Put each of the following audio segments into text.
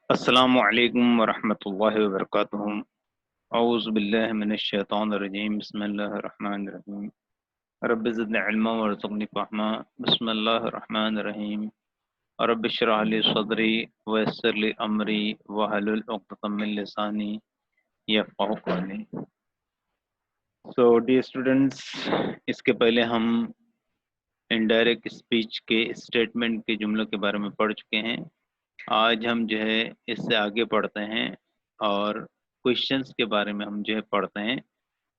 अस्सलामु अलैकुम वरहमतुल्लाहि वबरकातुहू। औज़ु बिल्लाहि मिनश शैतानिर रजीम। बिस्मिल्लाहिर रहमानिर रहीम। रब्बि ज़िदनी इल्मा वरज़ुक़नी फ़हमा। बिस्मिल्लाहिर रहमानिर रहीम। रब्बि इश्रह ली सदरी वयस्सिर ली अमरी वहलुल उक़दतम मिन लिसानी यफ़क़हू क़ौली। सो डियर स्टूडेंट्स, इसके पहले हम इनडायरेक्ट स्पीच के स्टेटमेंट के जुमलों के बारे में पढ़ चुके हैं। आज हम जो है इससे आगे पढ़ते हैं और क्वेश्चंस के बारे में हम जो है पढ़ते हैं।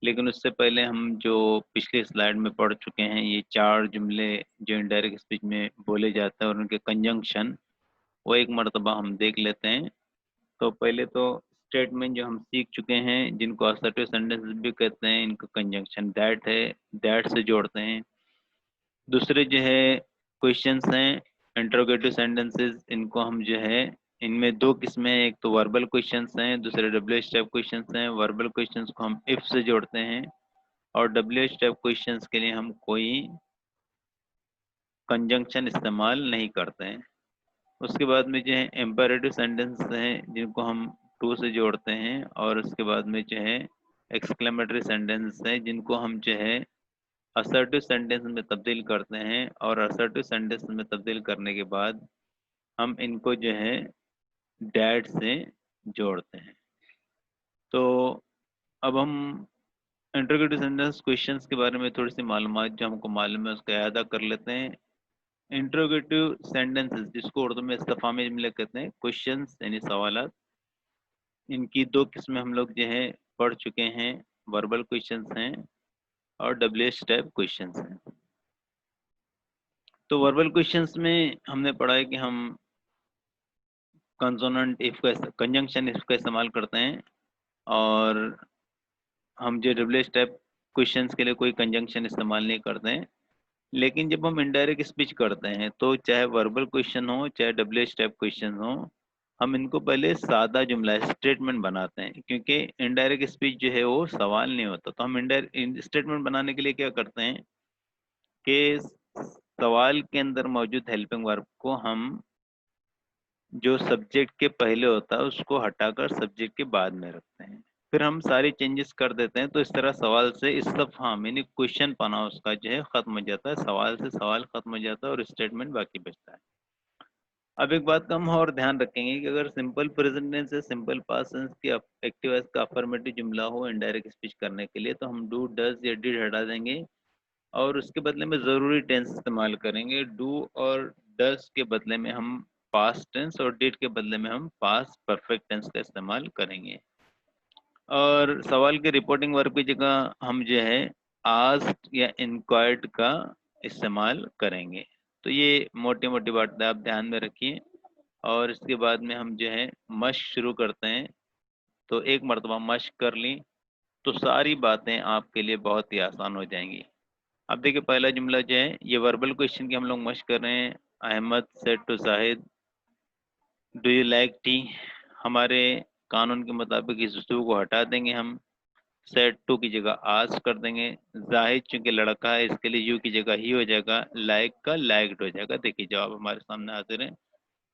लेकिन उससे पहले हम जो पिछले स्लाइड में पढ़ चुके हैं, ये 4 जुमले जो इनडायरेक्ट स्पीच में बोले जाते हैं और उनके कंजंक्शन, वो एक मर्तबा हम देख लेते हैं। तो पहले तो स्टेटमेंट जो हम सीख चुके हैं, जिनको असर्टिव सेंटेंसेस भी कहते हैं, इनका कंजंक्शन दैट है, दैट से जोड़ते हैं। दूसरे जो है क्वेश्चंस हैं, इंटरोगेटिव सेंटेंसेस, इनको हम जो है, इनमें दो किस्में हैं, एक तो वर्बल क्वेश्चंस हैं, दूसरे डब्ल्यू टाइप क्वेश्चंस हैं। वर्बल क्वेश्चंस को हम इफ से जोड़ते हैं और डब्ल्यू टाइप क्वेश्चंस के लिए हम कोई कंजंक्शन इस्तेमाल नहीं करते हैं। उसके बाद में जो है एम्पेरेटिव सेंटेंस हैं, जिनको हम टू से जोड़ते हैं, और उसके बाद में जो है एक्सक्लेमेटरी सेंटेंस हैं, जिनको हम जो है असर्टिव सेंटेंस में तब्दील करते हैं, और असर्टिव सेंटेंस में तब्दील करने के बाद हम इनको जो है डैट से जोड़ते हैं। तो अब हम इंटरोगेटिव सेंटेंस क्वेश्चंस के बारे में थोड़ी सी मालूमात जो हमको मालूम है उसका अदा कर लेते हैं। इंटरोगेटिव सेंटेंसेस, जिसको उर्दू में इस्तिफामी जुमले कहते हैं, क्वेश्चंस यानी सवालात, इनकी दो किस्में हम लोग जो है पढ़ चुके हैं। वर्बल क्वेश्चंस हैं और डब्ल्यूएच टाइप क्वेश्चंस हैं। तो वर्बल क्वेश्चंस में हमने पढ़ा है कि हम कंसोनेंट इफ का, कंजंक्शन इफ का इस्तेमाल करते हैं, और हम जो डब्ल्यूएच टाइप क्वेश्चंस के लिए कोई कंजंक्शन इस्तेमाल नहीं करते हैं। लेकिन जब हम इनडायरेक्ट स्पीच करते हैं, तो चाहे वर्बल क्वेश्चन हो चाहे डब्ल्यूएच टाइप क्वेश्चन हो, हम इनको पहले सादा जुमला स्टेटमेंट बनाते हैं, क्योंकि इनडायरेक्ट स्पीच जो है वो सवाल नहीं होता। तो हम इनडायरेक्ट स्टेटमेंट बनाने के लिए क्या करते हैं कि सवाल के अंदर मौजूद हेल्पिंग वर्ब को हम जो सब्जेक्ट के पहले होता है उसको हटाकर सब्जेक्ट के बाद में रखते हैं। फिर हम सारी चेंजेस कर देते हैं, तो इस तरह सवाल से इस्तफहाम यानी क्वेश्चन पाना उसका जो है खत्म हो जाता है, सवाल से सवाल खत्म हो जाता है और स्टेटमेंट बाकी बचता है। अब एक बात का हम और ध्यान रखेंगे कि अगर सिंपल प्रेजेंट टेंस या सिंपल पास्ट टेंस की एक्टिव वॉइस का अफर्मेटिव जुमला हो इनडायरेक्ट स्पीच करने के लिए, तो हम डू डज या डिड हटा देंगे और उसके बदले में ज़रूरी टेंस इस्तेमाल करेंगे। डू और डज के बदले में हम पास्ट टेंस, और डिड के बदले में हम पास्ट परफेक्ट टेंस का इस्तेमाल करेंगे। और सवाल के रिपोर्टिंग वर्ब की जगह हम जो है आस्क्ड या इंक्वायर्ड का इस्तेमाल करेंगे। तो ये मोटी मोटी बात आप ध्यान में रखिए। और इसके बाद में हम जो है मश्क शुरू करते हैं। तो एक मरतबा मश्क कर ली तो सारी बातें आपके लिए बहुत ही आसान हो जाएंगी। अब देखिए, पहला जुमला जो है ये वर्बल क्वेश्चन की हम लोग मश्क कर रहे हैं। Ahmed said to Zahid, do you like tea. हमारे कानून के मुताबिक इस टू को हटा देंगे, हम सेड टू की जगह आज कर देंगे। जाहिद चूंकि लड़का है, इसके लिए यू की जगह ही हो जाएगा, लाइक का लाइक्ड हो जाएगा। देखिए जवाब हमारे सामने हाजिर है।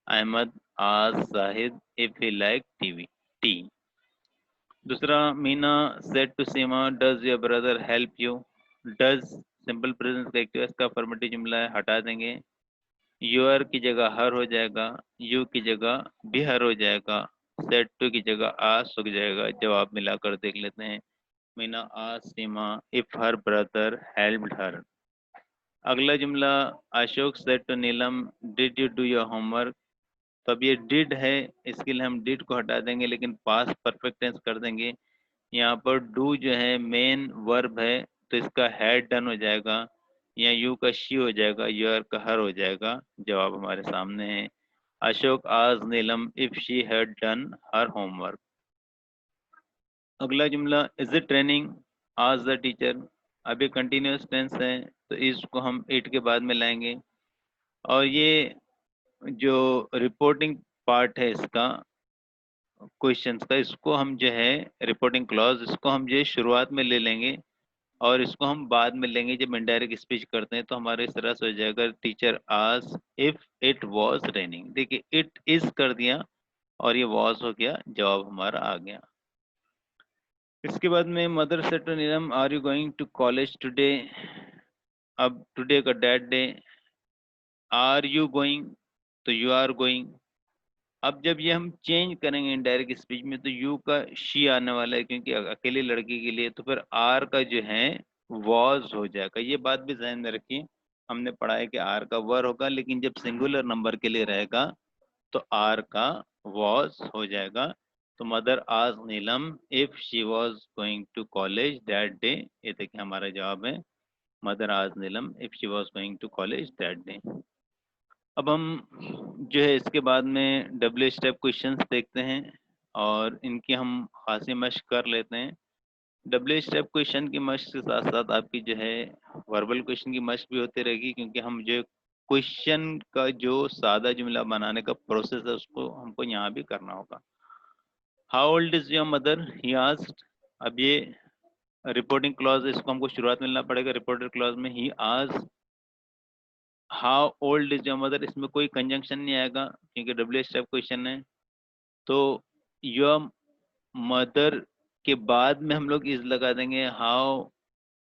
अहमद आज Zahid if he like TV टी। दूसरा, Meena said to Seema, does your brother help you. Does simple presence का एक्टिव का अफर्मेटिव जुमला है, हटा देंगे। योर की जगह हर हो जाएगा, यू की जगह भी हर हो जाएगा, सेड टू की जगह आज हो जाएगा। जवाब मिलाकर देख लेते हैं। Meena asked Seema if her brother helped her. अगला जुमला, Ashok said to Neelam did you do your homework। तो अब ये did है, इसके लिए हम did को हटा देंगे, लेकिन पास्ट परफेक्ट टेंस कर देंगे। यहाँ पर do जो है मेन वर्ब है, तो इसका had डन हो जाएगा, या यू का she हो जाएगा, योर का हर हो जाएगा। जवाब हमारे सामने है। Ashok asked Neelam if she had done her homework। अगला जुमला, इज इट ट्रेनिंग आज द टीचर। अभी कंटिन्यूस टेंस है, तो इसको हम इट के बाद में लाएंगे। और ये जो रिपोर्टिंग पार्ट है इसका क्वेश्चंस का, इसको हम जो है रिपोर्टिंग क्लॉज, इसको हम जो है शुरुआत में ले लेंगे और इसको हम बाद में लेंगे जब इनडायरेक्ट स्पीच करते हैं। तो हमारे इस तरह से हो जाएगा, टीचर आज इफ इट वाज रेनिंग। देखिए इट इज कर दिया, और ये वॉज हो गया, जवाब हमारा आ गया। इसके बाद में mother said to Neelam, are you going to college today? अब टुडे का date day, are you going, तो यू आर गोइंग। अब जब ये हम चेंज करेंगे इनडायरेक्ट स्पीच में तो यू का शी आने वाला है, क्योंकि अकेले लड़की के लिए, तो फिर आर का जो है वॉज हो जाएगा। ये बात भी ध्यान में रखिए, हमने पढ़ा है कि आर का वर होगा, लेकिन जब सिंगुलर नंबर के लिए रहेगा तो आर का वॉज हो जाएगा। तो मदर आज Neelam if she was going to college that day, ये देखिए हमारा जवाब है, मदर आज Neelam if she was going to college that day. अब हम जो है इसके बाद में डब्ल्यू स्टेप क्वेश्चंस देखते हैं और इनकी हम खासी मश्क कर लेते हैं। डब्ल्यू स्टेप क्वेश्चन की मश्क के साथ साथ आपकी जो है वर्बल क्वेश्चन की मश्क भी होती रहेगी, क्योंकि हम जो क्वेश्चन का जो सादा जुमला बनाने का प्रोसेस है उसको हमको यहाँ भी करना होगा। How old is your mother, he asked. अब ये रिपोर्टिंग क्लॉज, इसको हमको शुरुआत में लेना पड़ेगा। रिपोर्टेड क्लॉज में he asked how old is your mother, इसमें कोई कंजंक्शन नहीं आएगा क्योंकि डब्ल्यू स्टेप क्वेश्चन है। तो योर मदर के बाद में हम लोग इज लगा देंगे, how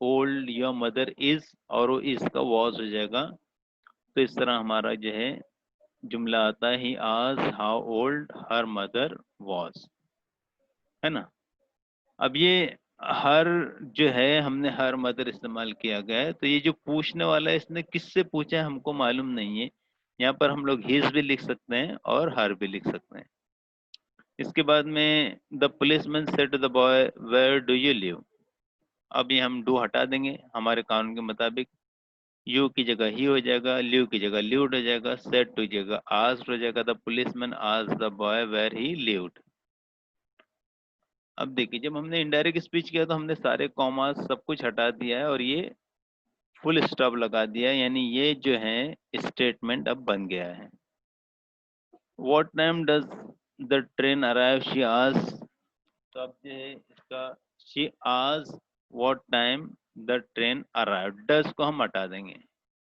old your mother is, और वो इज का वॉज हो जाएगा। तो इस तरह हमारा जो है जुमला आता है, ही आज how old her mother was, है ना। अब ये हर जो है हमने हर मदर इस्तेमाल किया गया है, तो ये जो पूछने वाला है इसने किससे पूछा है हमको मालूम नहीं है। यहाँ पर हम लोग हिज भी लिख सकते हैं और हर भी लिख सकते हैं। इसके बाद में the policeman said to the boy where do you live. अब ये हम डू हटा देंगे हमारे कानून के मुताबिक, यू की जगह ही हो जाएगा, लिव की जगह ल्यूड हो जाएगा, सेड टू जगह आस्क्ड हो जाएगा। The policeman asked the boy where he lived. अब देखिए जब हमने इनडायरेक्ट स्पीच किया तो हमने सारे कॉमास सब कुछ हटा दिया है और ये फुल स्टॉप लगा दिया है, यानी ये जो है स्टेटमेंट अब बन गया है। What time does the train arrive, she asked. तो अब जो है इसका she asked what time the train arrive, does को हम हटा देंगे,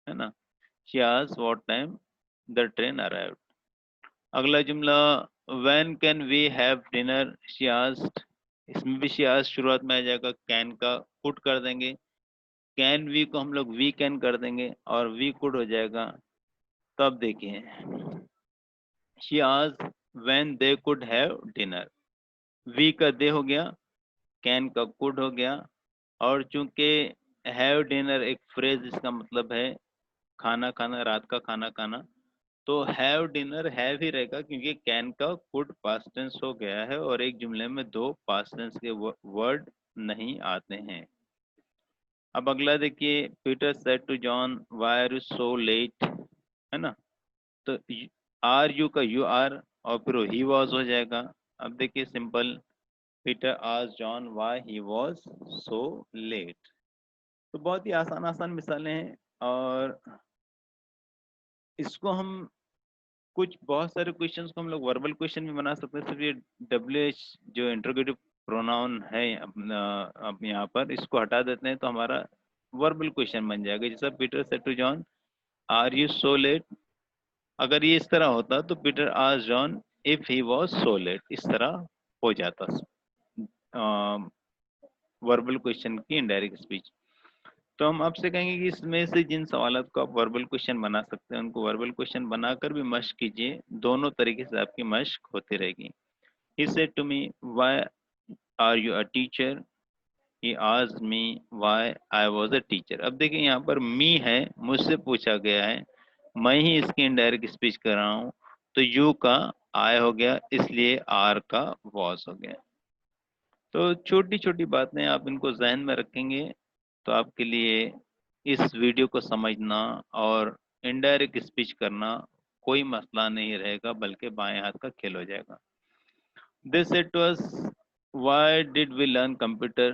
है ना। She asked what time the train arrive. अगला जुमला, when can we have dinner, she asked. इसमें भी शी आस्क्ड शुरुआत में आ जाएगा, कैन का पुट कर देंगे, कैन वी को हम लोग वी कैन कर देंगे और वी कुड हो जाएगा। तो अब देखिए she asked when they could have dinner, we का दे हो गया, कैन का कुड हो गया, और चूंकि हैव डिनर एक फ्रेज इसका मतलब है खाना खाना, रात का खाना खाना, तो हैव डिनर हैव ही रहेगा क्योंकि कैन का कुड पास्ट टेंस हो गया है और एक जुमले में दो पास्ट टेंस के वर्ड नहीं आते हैं। अब अगला देखिए, Peter said to John why are you so late, है ना। तो आर यू का यू आर और फिर ही वॉज हो जाएगा। अब देखिए सिंपल, Peter asked John why he was so late. तो बहुत ही आसान आसान मिसालें हैं और इसको हम कुछ बहुत सारे क्वेश्चंस को हम लोग वर्बल क्वेश्चन भी बना सकते हैं। सिर्फ ये डब्ल्यू एच जो इंट्रोगेटिव प्रोनाउन है अपना, अब यहाँ पर इसको हटा देते हैं तो हमारा वर्बल क्वेश्चन बन जाएगा। जैसा Peter said to John are you so late, अगर ये इस तरह होता तो Peter asked John if he was so late, इस तरह हो जाता वर्बल क्वेश्चन की इनडायरेक्ट स्पीच। तो हम आपसे कहेंगे कि इसमें से जिन सवालों को आप वर्बल क्वेश्चन बना सकते हैं उनको वर्बल क्वेश्चन बनाकर भी मश्क कीजिए, दोनों तरीके से आपकी मश्क होती रहेगी। He said to me, why are you a teacher? He asked me why I was a teacher. अब देखिए यहाँ पर मी है, मुझसे पूछा गया है, मैं ही इसकी इनडायरेक्ट स्पीच कर रहा हूँ, तो यू का आई हो गया, इसलिए आर का वॉज हो गया। तो छोटी छोटी बातें आप इनको जहन में रखेंगे तो आपके लिए इस वीडियो को समझना और इनडायरेक्ट स्पीच करना कोई मसला नहीं रहेगा, बल्कि बाएं हाथ का खेल हो जाएगा। They said to us, why did we learn computer?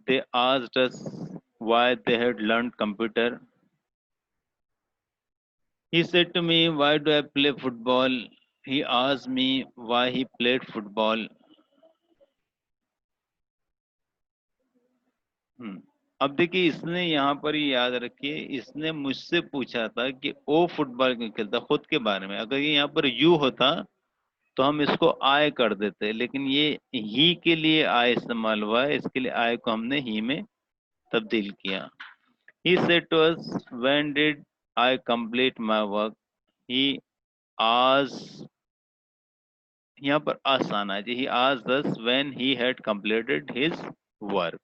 They asked us why they had learned computer. He said to me, why do I play football? He asked me why he played football. अब देखिए इसने यहाँ पर ही याद रखिए, इसने मुझसे पूछा था कि वो फुटबॉल क्यों खेलता, खुद के बारे में। अगर ये यहाँ पर यू होता तो हम इसको आई कर देते, लेकिन ये ही के लिए आई इस्तेमाल हुआ है, इसके लिए आई को हमने ही में तब्दील किया। He said to us, when did I complete my work? He asked, यहाँ पर us आना चाहिए। He asked us when he had completed his work.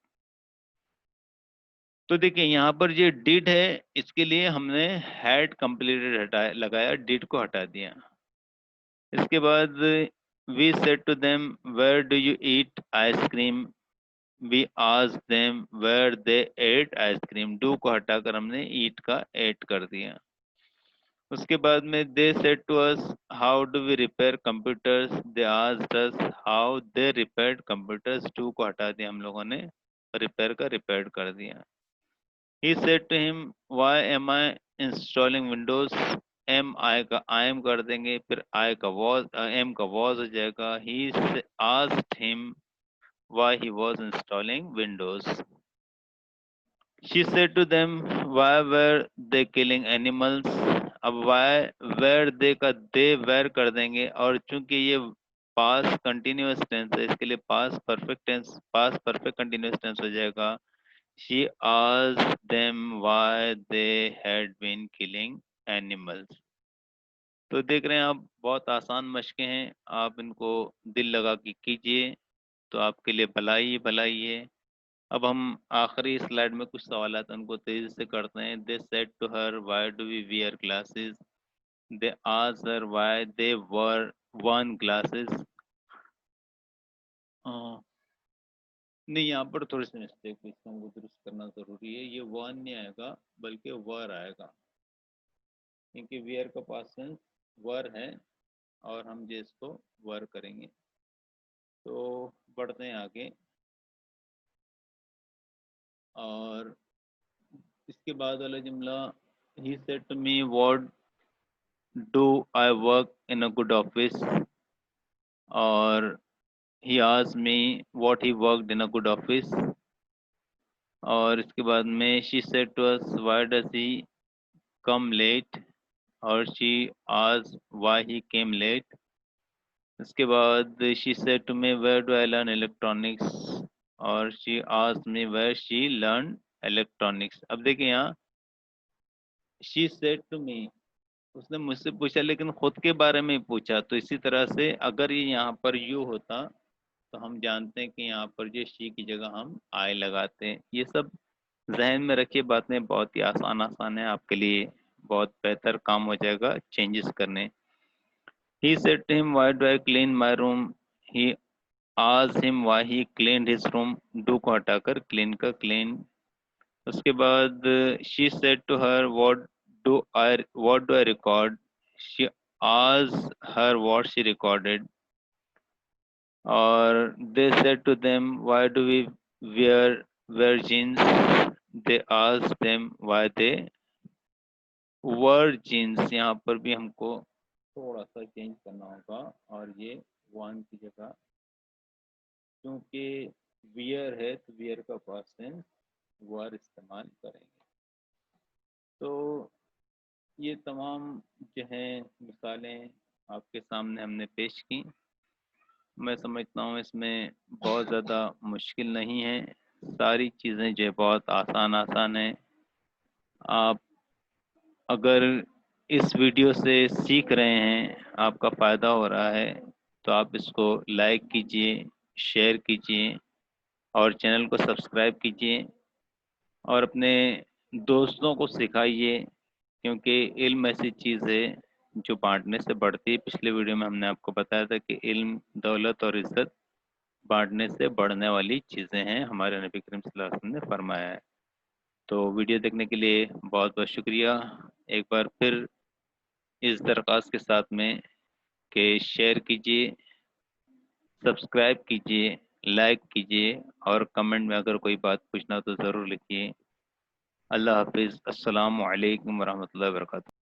तो देखिए यहाँ पर जो did है, इसके लिए हमने had completed हटाया, लगाया, did को हटा दिया। इसके बाद we said to them, where do you eat ice cream? We asked them where they ate ice cream. Do को हटाकर हमने eat का ate कर दिया। उसके बाद में they said to us how do we repair computers, they asked us how they repaired computers. To को हटा दिया हम लोगों ने, रिपेयर का रिपेयर्ड कर दिया। He said to him why am I installing Windows, am I का आई एम कर देंगे, फिर आई का वॉज, एम का वॉज हो जाएगा। He asked him why he was installing Windows. She said to them, why were they killing animals? अब why were they का they were कर देंगे, और चूंकि ये पास कंटिन्यूअस टेंस है, इसके लिए पास परफेक्ट टेंस, पास परफेक्ट कंटिन्यूअस टेंस हो जाएगा। She asked them why they had been killing animals. तो देख रहे हैं आप, बहुत आसान मशकें हैं, आप इनको दिल लगा के कीजिए तो आपके लिए भलाई ही भलाई है। अब हम आखिरी स्लाइड में कुछ सवाल उनको तेजी से करते हैं। They said to her why do we wear glasses, they asked her why they were one glasses. नहीं, यहाँ पर थोड़ी सी मिस्टेक है, इसको हमको दुरुस्त करना जरूरी है। ये वन नहीं आएगा बल्कि वर आएगा, क्योंकि वियर का पास्ट टेंस वर है और हम जो इसको वर करेंगे। तो बढ़ते हैं आगे, और इसके बाद वाला जुमला, he said to me what do I work in a good office, और he asked me what he worked in a good office. और इसके बाद में she said to us why does he come late, और she asked why he came late. इसके बाद she said to me where do I learn electronics, और she asked me where she learn electronics. अब देखिए यहाँ she said to मी, उसने मुझसे पूछा लेकिन खुद के बारे में पूछा, तो इसी तरह से अगर ये यहाँ पर यू होता तो हम जानते हैं कि यहाँ पर जो शी की जगह हम आई लगाते हैं। ये सब जहन में रखिए, बातें बहुत ही आसान आसान है, आपके लिए बहुत बेहतर काम हो जाएगा चेंजेस करने। He said to him, why do I clean my room? He asked him why he cleaned his room. Do को हटाकर clean का clean। उसके बाद she said to her, what do I record? She asked her what she recorded। और they said to them, why do we wear jeans? They asked them why they were jeans। यहाँ पर भी हमको थोड़ा सा change करना होगा, और ये वन की जगह, क्योंकि वियर है तो वियर का पास्ट टेंस वर इस्तेमाल करेंगे। तो ये तमाम जो है मिसालें आपके सामने हमने पेश की। मैं समझता हूँ इसमें बहुत ज़्यादा मुश्किल नहीं है, सारी चीज़ें जो बहुत आसान आसान हैं। आप अगर इस वीडियो से सीख रहे हैं, आपका फ़ायदा हो रहा है, तो आप इसको लाइक कीजिए, शेयर कीजिए और चैनल को सब्सक्राइब कीजिए और अपने दोस्तों को सिखाइए, क्योंकि इल्म ऐसी चीज़ है जो बांटने से बढ़ती है। पिछले वीडियो में हमने आपको बताया था कि इल्म, दौलत और इज़्ज़त बांटने से बढ़ने वाली चीज़ें हैं, हमारे नबी करीम सल्लल्लाहु अलैहि वसल्लम ने फरमाया है। तो वीडियो देखने के लिए बहुत बहुत शुक्रिया। एक बार फिर इस दरख्वास्त के साथ में कि शेयर कीजिए, सब्सक्राइब कीजिए, लाइक कीजिए और कमेंट में अगर कोई बात पूछना हो तो ज़रूर लिखिए। अल्लाह हाफिज़। अस्सलामु अलैकुम वरहमतुल्लाहि वबरकातुहू।